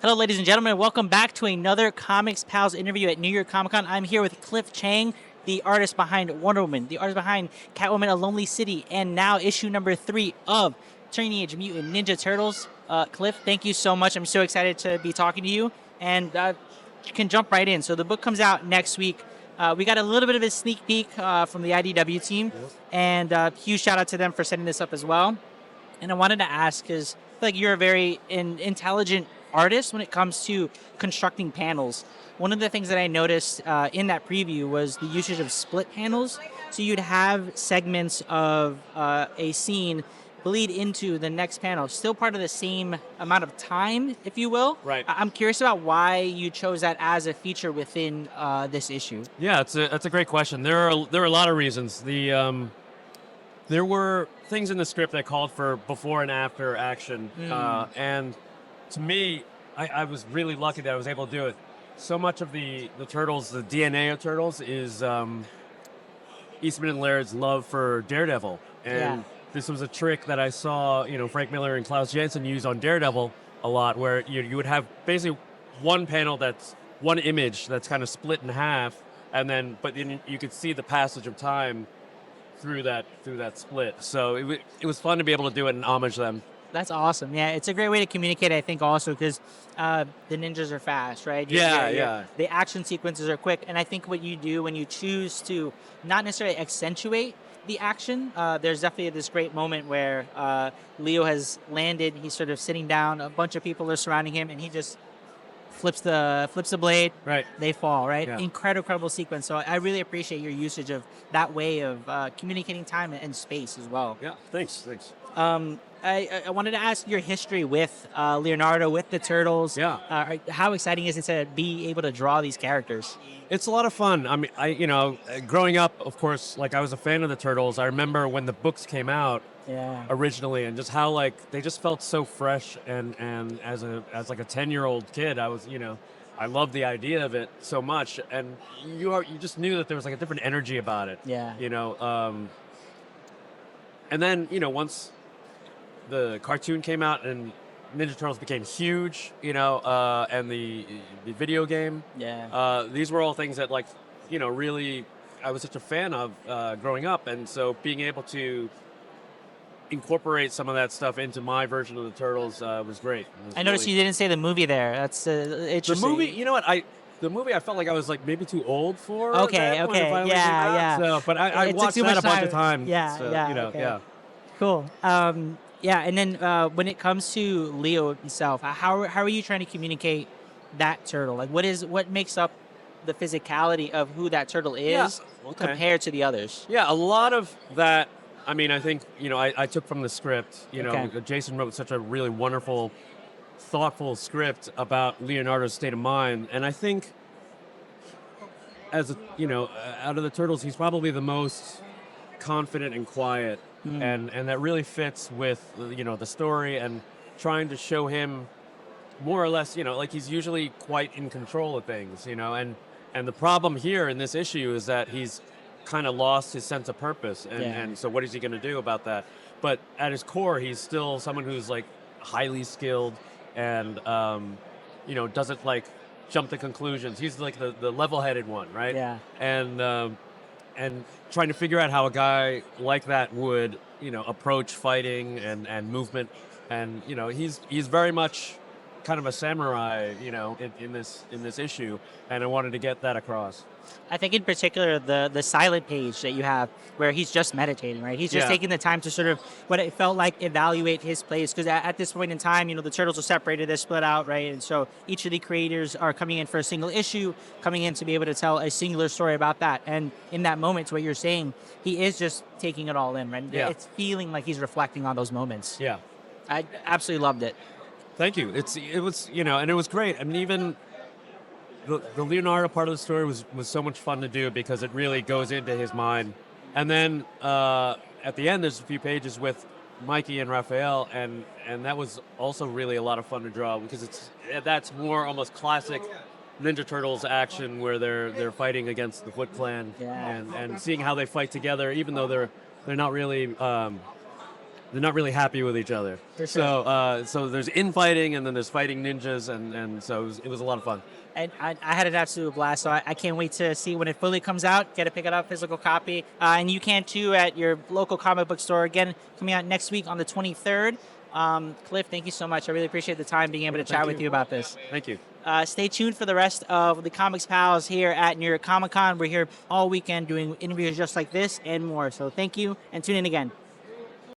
Hello, ladies and gentlemen. Welcome back to another Comics Pals interview at New York Comic Con. I'm here with Cliff Chiang, the artist behind Wonder Woman, the artist behind Catwoman: A Lonely City, and now issue number 3 of Teenage Mutant Ninja Turtles. Cliff, thank you so much. I'm so excited to be talking to you, and you can jump right in. So the book comes out next week. We got a little bit of a sneak peek from the IDW team, and huge shout out to them for setting this up as well. And I wanted to ask, because I feel like you're a very intelligent artist when it comes to constructing panels. One of the things that I noticed in that preview was the usage of split panels. So you'd have segments of a scene bleed into the next panel, still part of the same amount of time, if you will. Right. I'm curious about why you chose that as a feature within this issue. Yeah, that's a great question. There are a lot of reasons. There were things in the script that called for before and after action, and to me, I was really lucky that I was able to do it. So much of the Turtles, the DNA of Turtles, is Eastman and Laird's love for Daredevil, and this was a trick that I saw, Frank Miller and Klaus Janson use on Daredevil a lot, where you would have basically one panel that's one image that's kind of split in half, but then you could see the passage of time through that split. So it was fun to be able to do it and homage them. That's awesome. Yeah, it's a great way to communicate, I think, also because the ninjas are fast, right? Yeah. The action sequences are quick, and I think what you do when you choose to not necessarily accentuate the action, there's definitely this great moment where Leo has landed, he's sort of sitting down, a bunch of people are surrounding him, and he just flips the blade. Right. They fall. Right. Yeah. Incredible sequence. So I really appreciate your usage of that way of communicating time and space as well. Yeah. Thanks. I wanted to ask your history with Leonardo, with the Turtles. Yeah. How exciting is it to be able to draw these characters? It's a lot of fun. I mean, growing up, of course, like I was a fan of the Turtles. I remember when the books came out originally, and just how they just felt so fresh. And as like a 10-year-old kid, I was, I loved the idea of it so much. And you just knew that there was like a different energy about it. Yeah. And then once the cartoon came out and Ninja Turtles became huge, and the video game. Yeah. These were all things that really I was such a fan of growing up, and so being able to incorporate some of that stuff into my version of the Turtles was great. I noticed you didn't say the movie there. That's interesting. The movie, you know what? The movie I felt like I was maybe too old for. Okay. Yeah. So, but I watched that a bunch of times. Yeah. Cool. And then when it comes to Leo himself, how are you trying to communicate that turtle? Like, what makes up the physicality of who that turtle is compared to the others? Yeah, a lot of that. I mean, I think I took from the script. Jason wrote such a really wonderful, thoughtful script about Leonardo's state of mind, and I think out of the Turtles, he's probably the most confident and quiet. And that really fits with the story and trying to show him more or less he's usually quite in control of things, and the problem here in this issue is that he's kind of lost his sense of purpose, and so what is he going to do about that? But at his core, he's still someone who's highly skilled and doesn't jump to conclusions. He's the level-headed one, right? Yeah. And trying to figure out how a guy like that would, approach fighting and movement, and he's very much kind of a samurai, in this issue, and I wanted to get that across. I think in particular the silent page that you have where he's just meditating, right? He's just taking the time to sort of what it felt like evaluate his place, because at this point in time, the Turtles are separated, they're split out, right? And so each of the creators are coming in for a single issue, coming in to be able to tell a singular story about that. And in that moment, to what you're saying, he is just taking it all in, right? Yeah. It's feeling like he's reflecting on those moments. Yeah. I absolutely loved it. Thank you. It was and it was great. I mean, even the Leonardo part of the story was so much fun to do because it really goes into his mind. And then at the end, there's a few pages with Mikey and Raphael, and that was also really a lot of fun to draw because that's more almost classic Ninja Turtles action where they're fighting against the Foot Clan and seeing how they fight together, even though they're not really they're not really happy with each other. For sure. So there's infighting, and then there's fighting ninjas, and so it was a lot of fun. And I had an absolute blast, so I can't wait to see when it fully comes out. Get to pick it up, physical copy. And you can too at your local comic book store. Again, coming out next week on the 23rd. Cliff, thank you so much. I really appreciate the time being able to chat with you about this. Thank you. Stay tuned for the rest of the Comics Pals here at New York Comic Con. We're here all weekend doing interviews just like this and more. So thank you, and tune in again.